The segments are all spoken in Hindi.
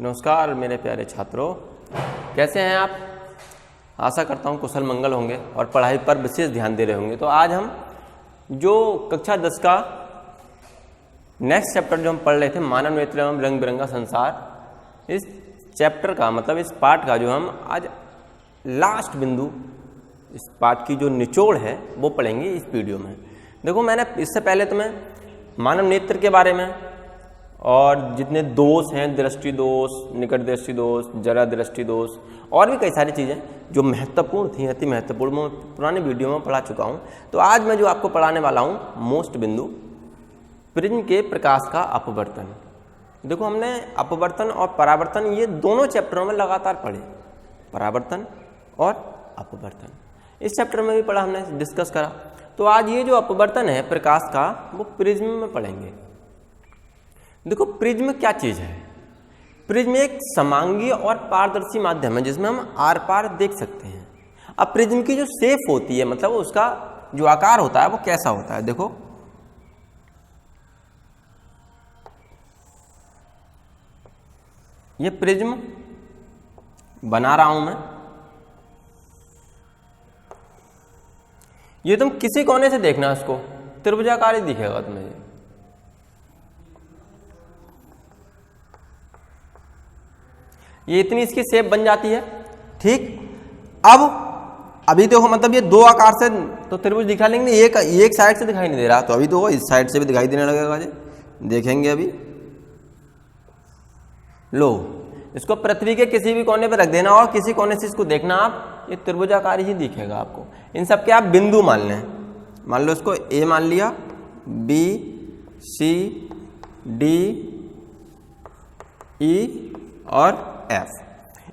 नमस्कार मेरे प्यारे छात्रों, कैसे हैं आप। आशा करता हूं कुशल मंगल होंगे और पढ़ाई पर विशेष ध्यान दे रहे होंगे। तो आज हम जो कक्षा 10 का नेक्स्ट चैप्टर जो हम पढ़ रहे थे, मानव नेत्र एवं रंग बिरंगा संसार, इस चैप्टर का मतलब इस पाठ का जो हम आज लास्ट बिंदु, इस पाठ की जो निचोड़ है वो पढ़ेंगे इस वीडियो में। देखो, मैंने इससे पहले तुम्हें मानव नेत्र के बारे में और जितने दोष हैं, दृष्टि दोष, निकट दृष्टि दोष, जरा दृष्टि दोष और भी कई सारी चीज़ें जो महत्वपूर्ण थी, अति महत्वपूर्ण, मैं पुराने वीडियो में पढ़ा चुका हूँ। तो आज मैं जो आपको पढ़ाने वाला हूँ मोस्ट बिंदु, प्रिज्म के प्रकाश का अपवर्तन। देखो, हमने अपवर्तन और परावर्तन ये दोनों चैप्टरों में लगातार पढ़े, परावर्तन और अपवर्तन। इस चैप्टर में भी पढ़ा, हमने डिस्कस करा। तो आज ये जो अपवर्तन है प्रकाश का, वो प्रिज्म में पढ़ेंगे। देखो, प्रिज्म क्या चीज है। प्रिज्म एक समांगी और पारदर्शी माध्यम है जिसमें हम आर पार देख सकते हैं। अब प्रिज्म की जो शेप होती है, मतलब उसका जो आकार होता है वो कैसा होता है। देखो, ये प्रिज्म बना रहा हूं मैं। ये तुम किसी कोने से देखना, इसको त्रिभुजाकार ही दिखेगा तुम्हें। ये इतनी इसकी शेप बन जाती है, ठीक। अब अभी देखो, मतलब ये दो आकार से तो त्रिभुज दिखा लेंगे, एक साइड से दिखाई नहीं दे रहा, तो अभी तो इस साइड से भी दिखाई देने लगेगा जी, देखेंगे अभी। लो, इसको पृथ्वी के किसी भी कोने पर रख देना और किसी कोने से इसको देखना आप, ये त्रिभुजाकार ही दिखेगा आपको। इन सब के आप बिंदु मान लें। मान लो इसको ए मान लिया, बी, सी, डी, ई और एफ।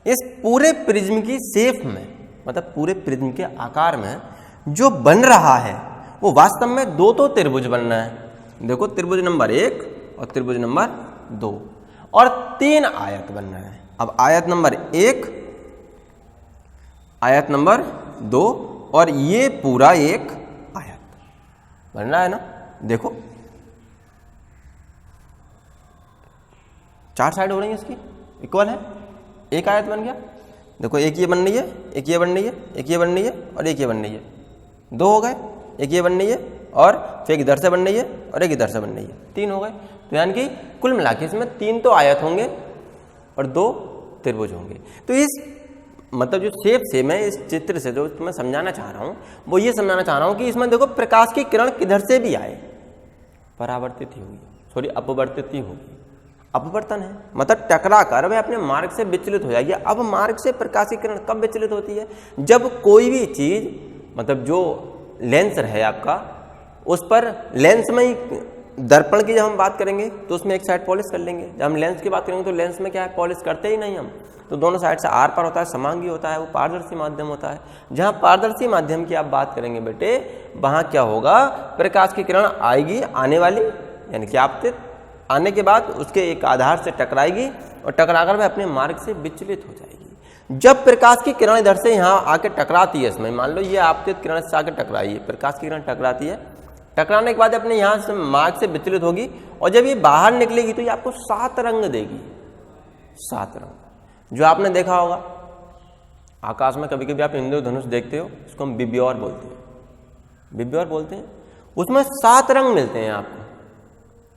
इस पूरे प्रिज्म की शेप में, मतलब पूरे प्रिज्म के आकार में जो बन रहा है वो वास्तव में दो तो त्रिभुज बनना है। देखो, त्रिभुज नंबर 1 और त्रिभुज नंबर 2 और 3 आयत बनना है। अब आयत नंबर 1, आयत नंबर 2 और ये पूरा एक आयत बन रहा है ना। देखो, 4 साइड हो रही है इसकी, इक्वल है, एक आयत बन गया। देखो, एक ये बन रही है, एक ये बन रही है, एक ये बन रही है और एक ये बन रही है, 2 हो गए। एक ये बन रही है और फिर इधर से बन रही है और एक इधर से बन रही है, 3 हो गए। तो यानी कि कुल मिला के इसमें 3 तो आयत होंगे और 2 त्रिभुज होंगे। तो इस मतलब जो शेप से मैं इस चित्र से जो तुम्हें समझाना चाह रहा हूं वो ये समझाना चाह रहा हूं कि इसमें देखो, प्रकाश की किरण किधर से भी आए परावर्तित ही होगी, सॉरी अपवर्तित ही होगी। अपवर्तन है मतलब टकरा कर वह अपने मार्ग से विचलित हो जाएगी। अब मार्ग से प्रकाश की किरण कब विचलित होती है? जब कोई भी चीज, मतलब जो लेंस है आपका, उस पर लेंस में ही दर्पण की जब हम बात करेंगे तो उसमें एक साइड पॉलिश कर लेंगे। जब हम लेंस की बात करेंगे तो लेंस में क्या है, पॉलिश करते ही नहीं हम, तो दोनों साइड से आर पार होता है, समांगी होता है, वो पारदर्शी माध्यम होता है। जहां पारदर्शी माध्यम की आप बात करेंगे बेटे, वहां क्या होगा, प्रकाश की किरण आएगी, आने वाली यानी कि आपतित, आने के बाद उसके एक आधार से टकराएगी और टकराकर वह अपने मार्ग से विचलित हो जाएगी। जब प्रकाश की किरण इधर से यहाँ आके टकराती है, इसमें मान लो ये आपतित किरण से आके टकराई है, प्रकाश की किरण टकराती है, टकराने के बाद अपने यहाँ से मार्ग से विचलित होगी और जब ये बाहर निकलेगी तो ये आपको 7 रंग देगी। 7 रंग जो आपने देखा होगा आकाश में, कभी कभी आप इंद्रधनुष देखते हो, उसको हम बिब्योर बोलते हैं, बिब्योर बोलते हैं। उसमें 7 रंग मिलते हैं आपको।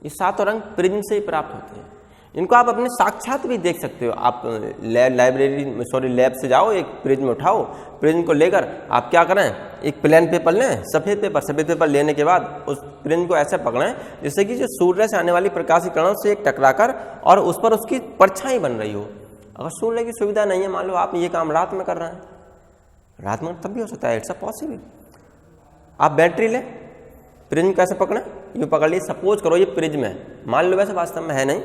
ये 7 रंग प्रिज्म से ही प्राप्त होते हैं। इनको आप अपने साक्षात भी देख सकते हो। आप लैब से जाओ, एक प्रिज्म उठाओ, प्रिज्म को लेकर आप क्या करें, एक प्लेन पेपर लें, सफेद पेपर लेने के बाद उस प्रिज्म को ऐसे पकड़ें जिससे कि जो सूर्य से आने वाली प्रकाश की किरणों से एक टकराकर और उस पर उसकी परछाई बन रही हो। अगर सूर्य की सुविधा नहीं है, मान लो आप ये काम रात में कर रहे हैं, रात में तब भी हो सकता है, इट्स पॉसिबल। आप बैटरी लें, प्रिज्म कैसे पकड़ें, ये पकड़ ली, सपोज करो ये प्रिज्म है, मान लो, वैसे वास्तव में है नहीं,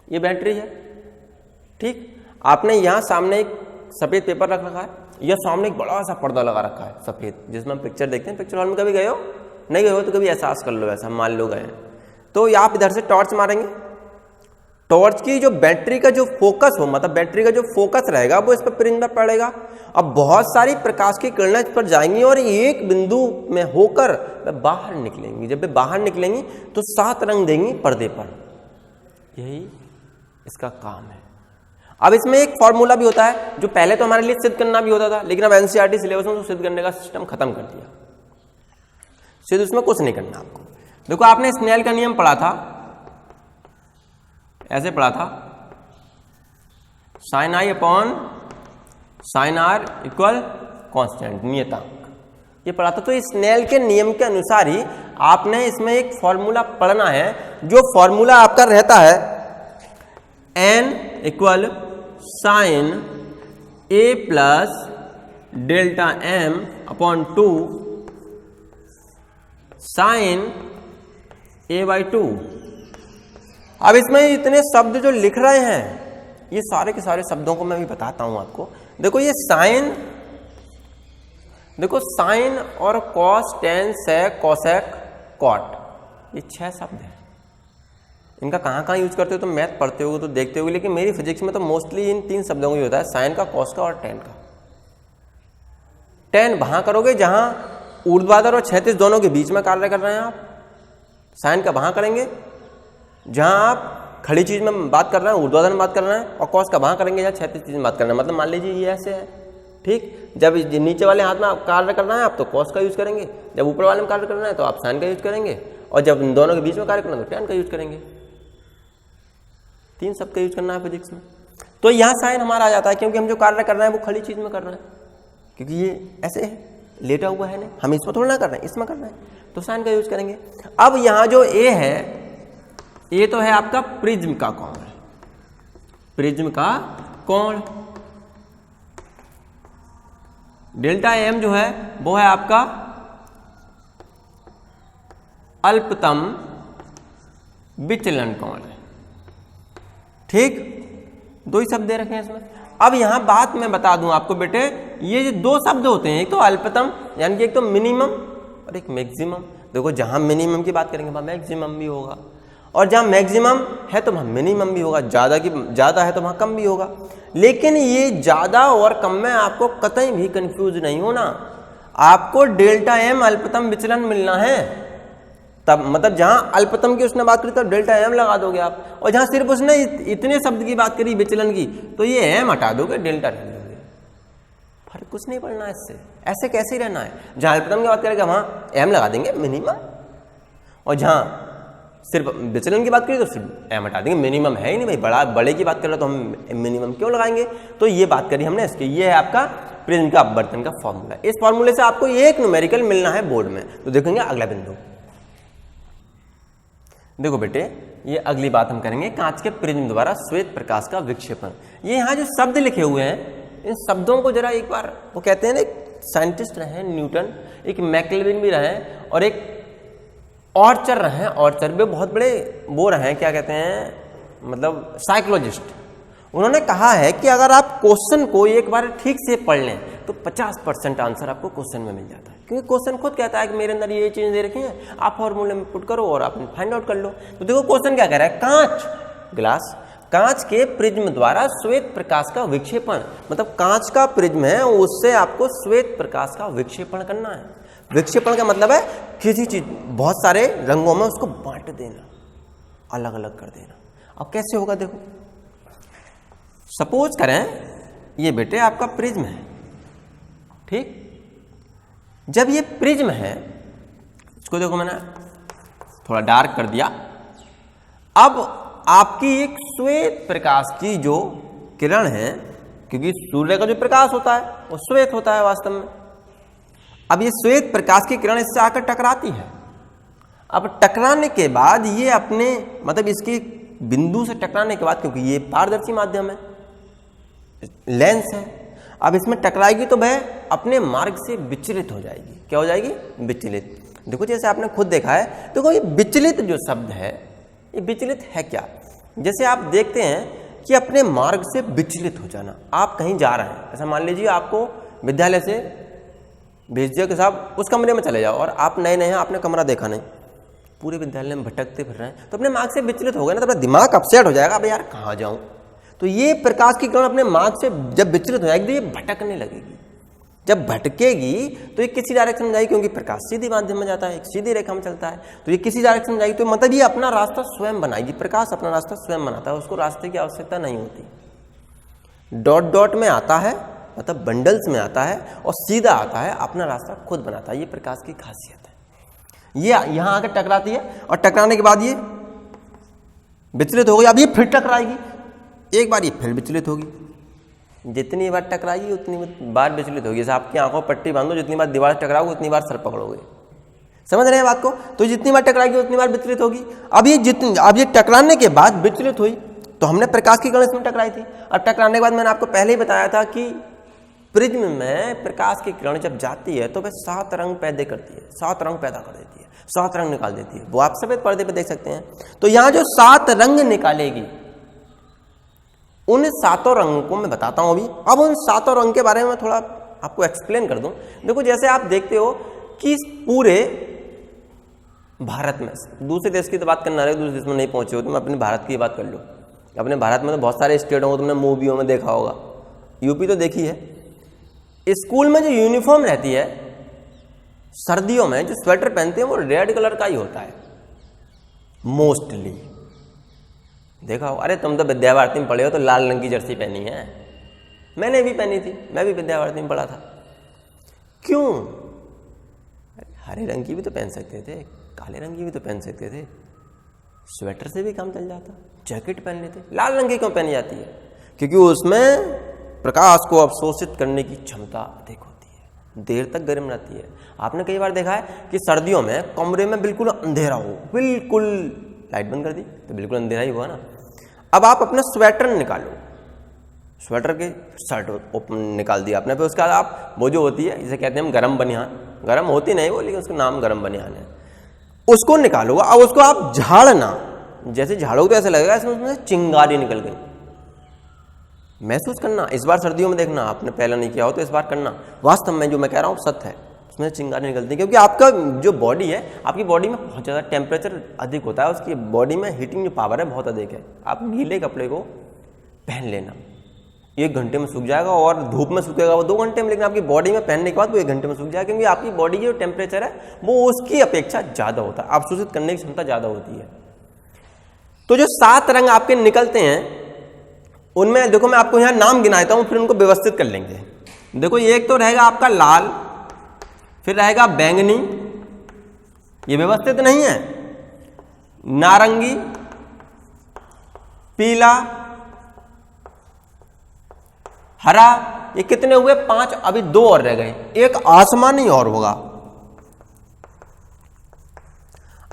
ये बैटरी है, ठीक। आपने यहाँ सामने एक सफेद पेपर रख रखा है, या सामने एक बड़ा सा पर्दा लगा रखा है सफेद, जिसमें हम पिक्चर देखते हैं। पिक्चर हॉल में कभी गए हो? नहीं गए हो तो कभी एहसास कर लो, ऐसा मान लो गए। तो आप इधर से टॉर्च मारेंगे, टॉर्च की जो बैटरी का जो फोकस हो, मतलब बैटरी का जो फोकस रहेगा वो इस पर प्रिज्म पर पड़ेगा। अब बहुत सारी प्रकाश की किरणें इस पर जाएंगी और एक बिंदु में होकर वे बाहर निकलेंगी। जब वे बाहर निकलेंगी तो 7 रंग देंगी पर्दे पर। यही इसका काम है। अब इसमें एक फॉर्मूला भी होता है जो पहले तो हमारे लिए सिद्ध करना भी होता था, लेकिन अब एनसीईआरटी सिलेबस में तो सिद्ध करने का सिस्टम खत्म कर दिया, सिद्ध उसमें कुछ नहीं करना आपको। देखो आपने स्नेल का नियम पढ़ा था, ऐसे पढ़ा था, sine I upon sine R equal constant, नियतांक, ये पढ़ा था। तो इस स्नेल के नियम के अनुसार ही आपने इसमें एक फॉर्मूला पढ़ना है, जो फॉर्मूला आपका रहता है n equal sine a plus delta m upon 2 sine a/2। अब इसमें इतने शब्द जो लिख रहे हैं, ये सारे के सारे शब्दों को मैं भी बताता हूं आपको। देखो ये साइन, देखो साइन और कॉस, टेन, सेक, कोसेक, कॉट, ये 6 शब्द हैं। इनका कहाँ कहाँ यूज करते हो तो मैथ पढ़ते हो तो देखते हो, लेकिन मेरी फिजिक्स में तो मोस्टली इन 3 शब्दों का ही होता है, साइन का, कॉस का और टेन का। टेन वहां करोगे जहां ऊर्ध्वाधर और क्षैतिज दोनों के बीच में कार्य कर रहे हैं आप। साइन का वहां करेंगे जहां आप खड़ी चीज में बात कर रहे हैं, ऊर्ध्वाधर में बात कर रहे हैं, और कॉस का वहां करेंगे जहां क्षैतिज चीज में बात कर रहे हैं। मतलब मान लीजिए ये ऐसे है, ठीक, जब नीचे वाले हाथ में आप कार्य करना है आप तो कॉस का यूज करेंगे, जब ऊपर वाले में कार्य करना है तो आप साइन का यूज करेंगे, और जब इन दोनों के बीच में कार्य करना है तो टेन का यूज करेंगे। 3 शब्द का यूज करना है फिजिक्स में। तो यहाँ साइन हमारा आ जाता है क्योंकि हम जो कार्य कर रहे हैं वो खड़ी चीज में कर रहे हैं, क्योंकि ये ऐसे है, लेटा हुआ है, नहीं हम इसमें थोड़ा ना कर रहे हैं, इसमें कर रहे हैं, तो साइन का यूज करेंगे। अब यहाँ जो ए है, ये तो है आपका प्रिज्म का कोण, प्रिज्म का कोण। डेल्टा एम जो है वो है आपका अल्पतम विचलन कोण है, ठीक। 2 ही शब्द दे रखे हैं इसमें। अब यहां बात मैं बता दूं आपको बेटे, ये जो 2 शब्द होते हैं, एक तो अल्पतम यानी कि एक तो मिनिमम और एक मैक्सिमम। देखो जहां मिनिमम की बात करेंगे वहां मैक्सिमम भी होगा, और जहां मैक्सिमम है तो वहां मिनिमम भी होगा, ज्यादा है तो वहां कम भी होगा। लेकिन ये ज्यादा और कम में आपको कतई भी कंफ्यूज नहीं होना, आपको डेल्टा एम अल्पतम विचलन मिलना है। तब मतलब जहां अल्पतम की उसने बात करी तो डेल्टा एम लगा दोगे आप, और जहां सिर्फ उसने इतने शब्द की बात करी विचलन की तो ये एम हटा दोगे, डेल्टा रह दोगे। फर्क कुछ नहीं पड़ना है इससे, ऐसे कैसे ही रहना है। जहां अल्पतम की बात करेगा वहां एम लगा देंगे मिनिमम, और जहां सिर्फ विचलन की बात करें तो सिर्फ एम हटा देंगे, मिनिमम है ही नहीं भाई, बड़े की बात कर रहे तो हम मिनिमम क्यों लगाएंगे। तो ये बात करी हमने इसकी, ये है आपका प्रिज्म का अपवर्तन का फॉर्मूला। इस फॉर्मूले से आपको एक न्यूमेरिकल मिलना है बोर्ड में, तो देखेंगे अगला बिंदु। देखो बेटे ये अगली बात हम करेंगे, कांच के प्रिज्म द्वारा श्वेत प्रकाश का विक्षेपण। ये यहाँ जो शब्द लिखे हुए हैं, इन शब्दों को जरा एक बार, वो कहते हैं ना, एक साइंटिस्ट रहे न्यूटन, एक मैक्लेविन भी रहे, और एक ऑर्चर रहे, ऑर्चर भी बहुत बड़े वो रहे, क्या कहते हैं, मतलब साइकोलॉजिस्ट। उन्होंने कहा है कि अगर आप क्वेश्चन को एक बार ठीक से पढ़ लें तो 50% आंसर आपको क्वेश्चन में मिल जाता है, क्योंकि क्वेश्चन खुद कहता है कि मेरे अंदर ये चीज दे रखी है, आप फॉर्मूले में पुट करो और आप फाइंड आउट कर लो। तो देखो क्वेश्चन क्या कह रहा है, कांच, ग्लास, कांच के प्रिज्म द्वारा श्वेत प्रकाश का विक्षेपण, मतलब कांच का प्रिज्म है उससे आपको श्वेत प्रकाश का विक्षेपण करना है। विक्षेपण का मतलब है किसी चीज बहुत सारे रंगों में उसको बांट देना, अलग अलग कर देना। अब कैसे होगा देखो, सपोज करें ये बेटे आपका प्रिज्म है, ठीक। जब ये प्रिज्म है, इसको देखो मैंने थोड़ा डार्क कर दिया। अब आपकी एक श्वेत प्रकाश की जो किरण है, क्योंकि सूर्य का जो प्रकाश होता है वो श्वेत होता है वास्तव में। अब ये श्वेत प्रकाश की किरण इससे आकर टकराती है। अब टकराने के बाद ये अपने मतलब इसके बिंदु से टकराने के बाद, क्योंकि ये पारदर्शी माध्यम है, लेंस है, अब इसमें टकराएगी तो वह अपने मार्ग से विचलित हो जाएगी। क्या हो जाएगी? विचलित। देखो जैसे आपने खुद देखा है, देखो ये विचलित जो शब्द है, ये विचलित है क्या? जैसे आप देखते हैं कि अपने मार्ग से विचलित हो जाना। आप कहीं जा रहे हैं, ऐसा मान लीजिए आपको विद्यालय से भेज दिया कि साहब उस कमरे में चले जाओ, और आप नए नए हैं, आपने कमरा देखा नहीं, पूरे विद्यालय में भटकते फिर रहे हैं, तो अपने मार्ग से विचलित हो गए ना, तो अपना दिमाग अपसेट हो जाएगा, अब यार कहाँ जाऊं। तो ये प्रकाश की किरण अपने मार्ग से जब विचलित हो जाएगी तो ये भटकने लगेगी। जब भटकेगी तो ये किसी डायरेक्शन में जाएगी, क्योंकि प्रकाश सीधी माध्यम में जाता है, एक सीधी रेखा में चलता है, तो ये किसी डायरेक्शन में जाएगी, तो मतलब ये अपना रास्ता स्वयं बनाएगी। प्रकाश अपना रास्ता स्वयं बनाता है, उसको रास्ते की आवश्यकता नहीं होती। डॉट डॉट में आता है मतलब बंडल्स में आता है, और सीधा आता है, अपना रास्ता खुद बनाता है। ये प्रकाश की खासियत है। ये यहां आकर टकराती है और टकराने के बाद ये विचलित हो गई। अब ये फिर टकराएगी, एक बार ये फिर विचलित होगी, जितनी बार टकराएगी उतनी बार विचलित होगी। जैसे आपकी आंखों पर पट्टी बांधो, जितनी बार दीवार टकराओगे उतनी बार सर पकड़ोगे। समझ रहे हैं बात को? तो जितनी बार टकराएगी उतनी बार विचलित होगी। अब ये टकराने के बाद विचलित हुई, तो हमने प्रकाश की किरण इसमें टकराई थी। अब टकराने के बाद मैंने आपको पहले ही बताया था कि प्रिज्म में प्रकाश की किरण जब जाती है तो वह 7 रंग पैदा करती है, 7 रंग पैदा कर देती है, 7 रंग निकाल देती है। वो आप सफेद पर्दे पे देख सकते हैं। तो यहां जो 7 रंग निकालेगी, उन 7 रंगों को मैं बताता हूं अभी। अब उन 7 रंग के बारे में थोड़ा आपको एक्सप्लेन कर दूं। देखो, जैसे आप देखते हो कि पूरे भारत में, दूसरे देश की तो बात करना रहे, दूसरे देश में नहीं पहुंचे हो तो मैं अपने भारत की बात कर लूँ। अपने भारत में तो बहुत सारे स्टेट होंगे, तुमने मूवियों में देखा होगा, यूपी तो देखी है। स्कूल में जो यूनिफॉर्म रहती है, सर्दियों में जो स्वेटर पहनते हैं वो रेड कलर का ही होता है मोस्टली, देखा हो। अरे तुम तो विद्या भारती में पढ़े हो तो लाल रंग की जर्सी पहनी है, मैंने भी पहनी थी, मैं भी विद्या भारती में पढ़ा था। क्यों? हरे रंग की भी तो पहन सकते थे, काले रंग की भी तो पहन सकते थे, स्वेटर से भी काम चल जाता, जैकेट पहन लेते। लाल रंग की क्यों पहनी जाती है? क्योंकि उसमें प्रकाश को अवशोषित करने की क्षमता अधिक होती है, देर तक गर्म रहती है। आपने कई बार देखा है कि सर्दियों में कमरे में बिल्कुल अंधेरा हो, बिल्कुल लाइट बंद कर दी तो बिल्कुल अंधेरा ही हुआ ना। अब आप अपना स्वेटर निकालो, स्वेटर के शर्ट निकाल दिया आपने, फिर उसके बाद आप वो जो होती है, जिसे कहते हैं हम गरम बनियान, गरम होती नहीं वो, लेकिन उसका नाम गरम बनियान है, उसको निकालोगे। अब उसको आप झाड़ना, जैसे झाड़ोगे तो ऐसा लगेगा इसमें चिंगारी निकल गई। महसूस करना, इस बार सर्दियों में देखना, आपने पहले नहीं किया हो तो इस बार करना। वास्तव में जो मैं कह रहा हूँ सत्य है, उसमें चिंगारी निकलती है, क्योंकि आपका जो बॉडी है, आपकी बॉडी में बहुत ज़्यादा टेम्परेचर अधिक होता है, उसकी बॉडी में हीटिंग जो पावर है बहुत अधिक है। आप गीले कपड़े को पहन लेना, 1 घंटे में सूख जाएगा, और धूप में सूखेगा वो 2 घंटे में, लेकिन आपकी बॉडी में पहनने के बाद वो 1 घंटे में सूख जाएगा, क्योंकि आपकी बॉडी की जो टेम्परेचर है वो उसकी अपेक्षा ज़्यादा होता है, अवशोषित करने की क्षमता ज़्यादा होती है। तो जो 7 रंग आपके निकलते हैं, उनमें देखो मैं आपको यहाँ नाम गिनाता हूँ, फिर उनको व्यवस्थित कर लेंगे। देखो, एक तो रहेगा आपका लाल, फिर रहेगा बैंगनी, ये व्यवस्थित नहीं है, नारंगी, पीला, हरा, ये कितने हुए? 5। अभी 2 और रह गए, एक आसमानी और होगा।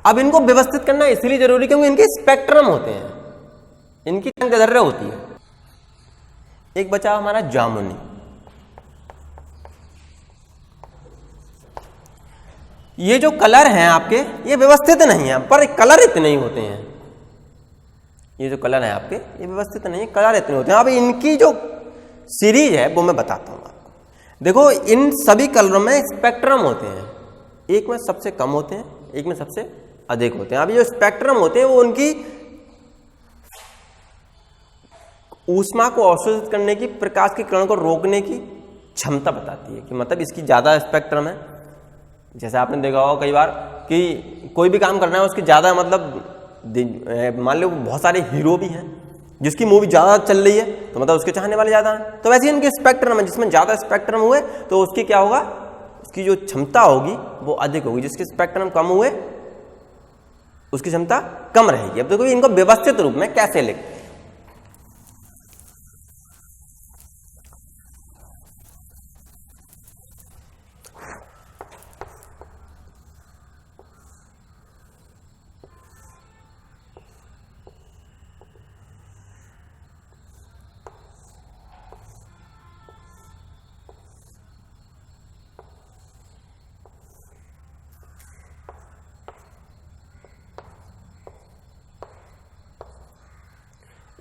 अब इनको व्यवस्थित करना इसलिए जरूरी क्योंकि इनके स्पेक्ट्रम होते हैं, इनकी तरंगदैर्घ्य होती है। एक बचा हमारा जामुनी, ये जो कलर हैं आपके, ये व्यवस्थित नहीं है, पर कलर इतने ही होते हैं। ये जो कलर हैं आपके, ये व्यवस्थित नहीं है, कलर इतने होते हैं। अब इनकी जो सीरीज है वो मैं बताता हूं आपको। देखो, इन सभी कलरों में स्पेक्ट्रम होते हैं, एक में सबसे कम होते हैं, एक में सबसे अधिक होते हैं। अब ये स्पेक्ट्रम होते हैं वो उनकी ऊष्मा को अवशोषित करने की, प्रकाश की किरण को रोकने की क्षमता बताती है, कि मतलब इसकी ज्यादा स्पेक्ट्रम है। जैसे आपने देखा होगा कई बार कि कोई भी काम करना है उसकी ज्यादा, मतलब मान लो बहुत सारे हीरो भी हैं, जिसकी मूवी ज्यादा चल रही है तो मतलब उसके चाहने वाले ज्यादा हैं। तो वैसे इनके स्पेक्ट्रम है, जिसमें ज्यादा स्पेक्ट्रम हुए तो उसकी क्या होगा, उसकी जो क्षमता होगी वो अधिक होगी, जिसके स्पेक्ट्रम कम हुए उसकी क्षमता कम रहेगी। अब देखो इनको व्यवस्थित रूप में कैसे लिखते हैं।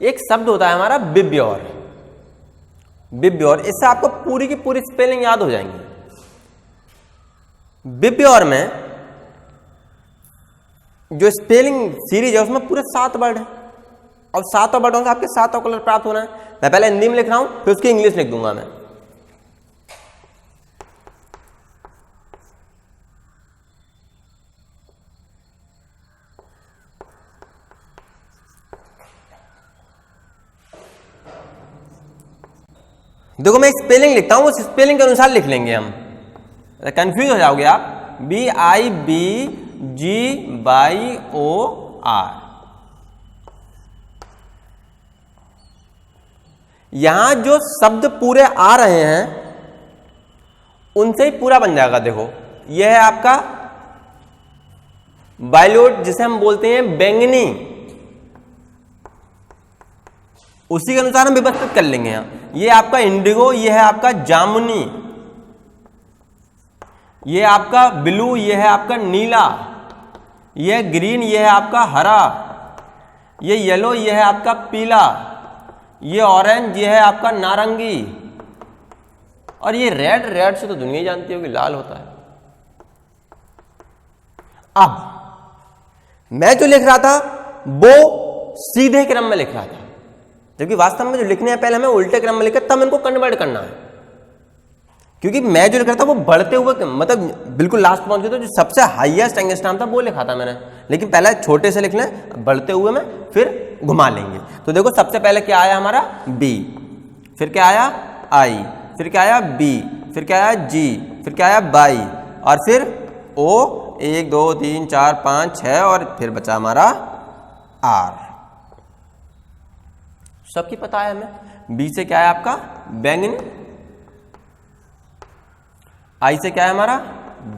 एक शब्द होता है हमारा विब्योर, विब्योर, इससे आपको पूरी की पूरी स्पेलिंग याद हो जाएंगी। विब्योर में जो स्पेलिंग सीरीज है उसमें पूरे 7 वर्ड है, और 7 वर्डों से आपके 7 कलर प्राप्त होना है। मैं पहले हिंदी में लिख रहा हूं, फिर उसकी इंग्लिश लिख दूंगा मैं। देखो मैं स्पेलिंग लिखता हूं, उस स्पेलिंग के अनुसार लिख लेंगे हम, कंफ्यूज हो जाओगे आप। BIBGYOR, यहां जो शब्द पूरे आ रहे हैं उनसे ही पूरा बन जाएगा। देखो यह है आपका वायलेट, जिसे हम बोलते हैं बैंगनी, उसी के अनुसार हम व्यवस्थित कर लेंगे। यहां ये आपका इंडिगो, ये है आपका जामुनी, ये आपका ब्लू, ये है आपका नीला, ये ग्रीन, ये है आपका हरा, ये येलो, ये है आपका पीला, ये ऑरेंज, ये है आपका नारंगी, और ये रेड। रेड से तो दुनिया ही जानती होगी लाल होता है। अब मैं जो लिख रहा था वो सीधे क्रम में लिख रहा था, जबकि वास्तव में जो लिखने हैं पहले हमें उल्टे क्रम में लिखा, तब इनको कन्वर्ट करना है। क्योंकि मैं जो लिख रहा था वो बढ़ते हुए, मतलब बिल्कुल लास्ट पहुंच गया, तो जो सबसे हाईएस्ट एंगस्ट्रॉम था वो लिखा था मैंने, लेकिन पहले छोटे से लिख लें, बढ़ते हुए में फिर घुमा लेंगे। तो देखो सबसे पहले क्या आया हमारा B, फिर क्या आया I, फिर क्या आया B, फिर क्या आया G, फिर क्या आया Y, और फिर O, 1 2 3 4 5 6, और फिर बचा हमारा R। सबकी पता है हमें। B से क्या है आपका बैंगनी, I से क्या है हमारा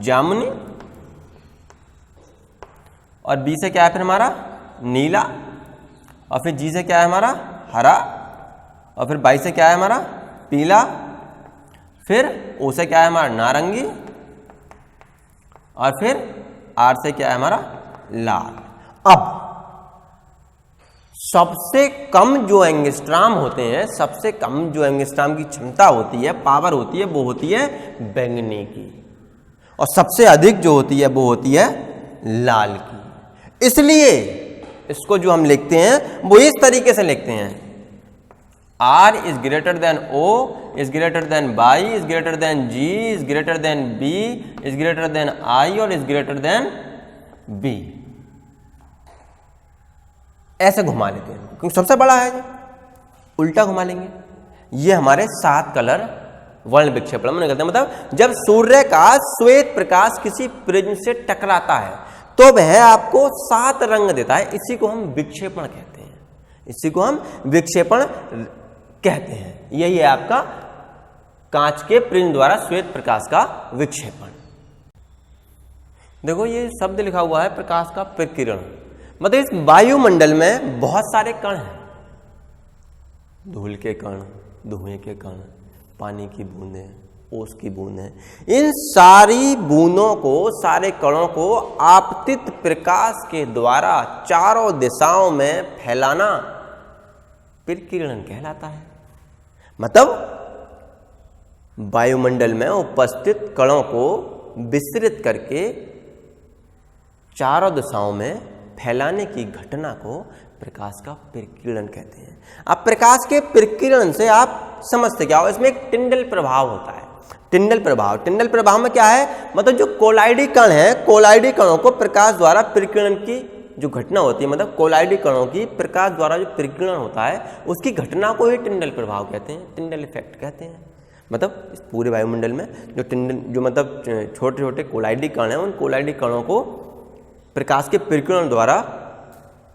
जामुनी, और B से क्या है फिर हमारा नीला, और फिर G से क्या है हमारा हरा, और फिर Y से क्या है हमारा पीला, फिर O से क्या है हमारा नारंगी, और फिर R से क्या है हमारा लाल। अब सबसे कम जो एंगस्ट्राम होते हैं, सबसे कम जो एंगस्ट्राम की क्षमता होती है, पावर होती है, वो होती है बैंगनी की, और सबसे अधिक जो होती है वो होती है लाल की। इसलिए इसको जो हम लिखते हैं वो इस तरीके से लिखते हैं, R is greater than O is greater than Y is greater than G is greater than B is greater than I और is greater than B। ऐसे घुमा लेते हैं क्योंकि सबसे बड़ा है, उल्टा घुमा लेंगे। ये हमारे 7 कलर वर्ण विक्षेपण में निकलते हैं। मतलब जब सूर्य का श्वेत प्रकाश किसी प्रिज्म से टकराता है तो वह आपको 7 रंग देता है, इसी को हम विक्षेपण कहते हैं, इसी को हम विक्षेपण कहते हैं। यही है आपका कांच के प्रिज्म द्वारा श्वेत प्रकाश का विक्षेपण। देखो ये शब्द लिखा हुआ है प्रकाश का प्रकीर्ण, मतलब इस वायुमंडल में बहुत सारे कण हैं, धूल के कण, धुएं के कण, पानी की बूंदें, ओस की बूंदें, इन सारी बूंदों को, सारे कणों को आपतित प्रकाश के द्वारा चारों दिशाओं में फैलाना प्रकीर्णन कहलाता है। मतलब वायुमंडल में उपस्थित कणों को विस्तृत करके चारों दिशाओं में फैलाने की घटना को प्रकाश का प्रकीर्णन कहते हैं। अब प्रकाश के प्रकीर्णन से आप समझते क्या हो, इसमें एक टिंडल प्रभाव होता है। टिंडल प्रभाव, टिंडल प्रभाव में क्या है, मतलब जो कोलाइडी कण है, कोलाइडी कणों को प्रकाश द्वारा प्रकीर्णन की जो घटना होती है, मतलब कोलाइडी कणों की प्रकाश द्वारा जो प्रकीर्णन होता है उसकी घटना को ही टिंडल प्रभाव कहते हैं, टिंडल इफेक्ट कहते हैं। मतलब इस पूरे वायुमंडल में जो टिंडल, जो मतलब छोटे छोटे कोलाइडी कण हैं, उन कोलाइडी कणों को प्रकाश के प्रकीर्णन द्वारा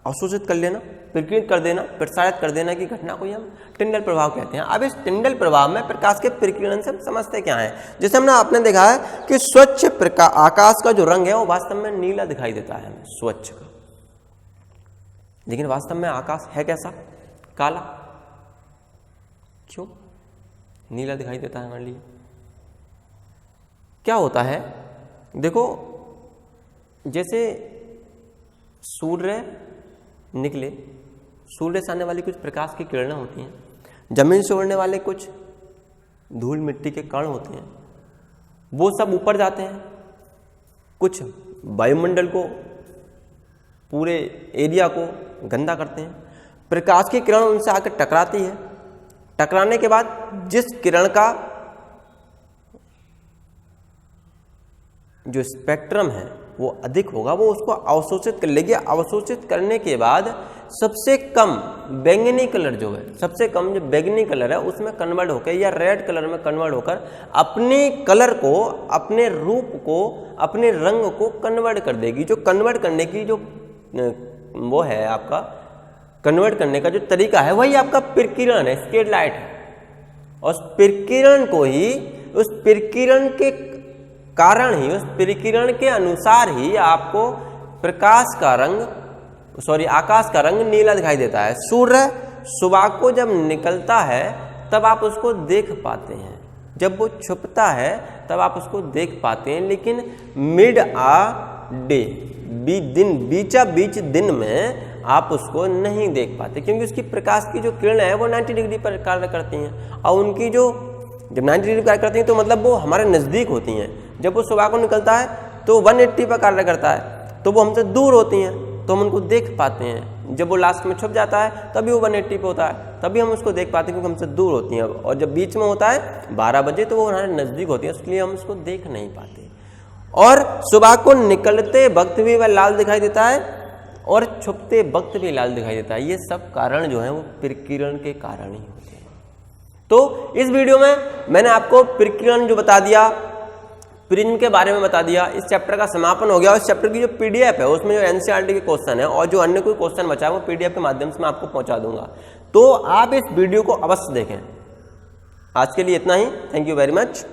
अवशोषित कर लेना, प्रकीर्णित कर देना, प्रसारित कर देना की घटना को ही हम टिंडल प्रभाव कहते हैं। अब इस टिंडल प्रभाव में प्रकाश के प्रकीर्णन से हम समझते क्या है, जैसे हमने आपने देखा है कि स्वच्छ आकाश का जो रंग है वो वास्तव में नीला दिखाई देता है हमें, स्वच्छ का, लेकिन वास्तव में आकाश है कैसा, काला। क्यों नीला दिखाई देता है हमारे लिए? क्या होता है, देखो जैसे सूर्य निकले, सूर्य से आने वाली कुछ प्रकाश की किरणें होती हैं, जमीन से उड़ने वाले कुछ धूल मिट्टी के कण होते हैं, वो सब ऊपर जाते हैं, कुछ वायुमंडल को, पूरे एरिया को गंदा करते हैं। प्रकाश की किरण उनसे आकर टकराती है, टकराने के बाद जिस किरण का जो स्पेक्ट्रम है वो अधिक होगा, वो उसको अवशोषित कर लेगी। अवशोषित करने के बाद सबसे कम बैंगनी कलर जो है, सबसे कम जो बैंगनी कलर है उसमें कन्वर्ट होकर या रेड कलर में कन्वर्ट होकर अपने कलर को, अपने रूप को, अपने रंग को कन्वर्ट कर देगी। जो कन्वर्ट करने की जो वो है आपका, कन्वर्ट करने का जो तरीका है वही आपका प्रकिरण है, स्केड लाइट है। और उस प्रकिरण को ही, उस प्रकिरण के कारण ही, उस प्रकिरण के अनुसार ही आपको प्रकाश का रंग, आकाश का रंग नीला दिखाई देता है। सूर्य सुबह को जब निकलता है तब आप उसको देख पाते हैं, जब वो छुपता है तब आप उसको देख पाते हैं, लेकिन मिड आ डे, बीचा बीच दिन में आप उसको नहीं देख पाते, क्योंकि उसकी प्रकाश की जो किरण है वो 90 डिग्री पर कार्य करती हैं। और उनकी जो जब 90 डिग्री कार्य करती हैं तो मतलब वो हमारे नज़दीक होती हैं। जब वो सुबह को निकलता है तो 180 पर कार्य करता है, तो वो हमसे दूर होती हैं, तो हम उनको देख पाते हैं। जब वो लास्ट में छुप जाता है तभी वो 180 पे होता है, तभी हम उसको देख पाते हैं, क्योंकि हमसे दूर होती हैं। और जब बीच में होता है 12 बजे तो वो हमारे नज़दीक होती है, इसलिए हम उसको देख नहीं पाते। और सुबह को निकलते वक्त भी वह लाल दिखाई देता है और छुपते वक्त भी लाल दिखाई देता है। ये सब कारण जो है वो प्रकिरण के कारण ही होते हैं। तो इस वीडियो में मैंने आपको प्रकिरण जो बता दिया, प्रिज्म के बारे में बता दिया। इस चैप्टर का समापन हो गया और इस चैप्टर की जो पीडीएफ है उसमें जो एनसीईआरटी के क्वेश्चन है और जो अन्य कोई क्वेश्चन बचा है वो पीडीएफ के माध्यम से मैं आपको पहुंचा दूंगा, तो आप इस वीडियो को अवश्य देखें। आज के लिए इतना ही। Thank you very much.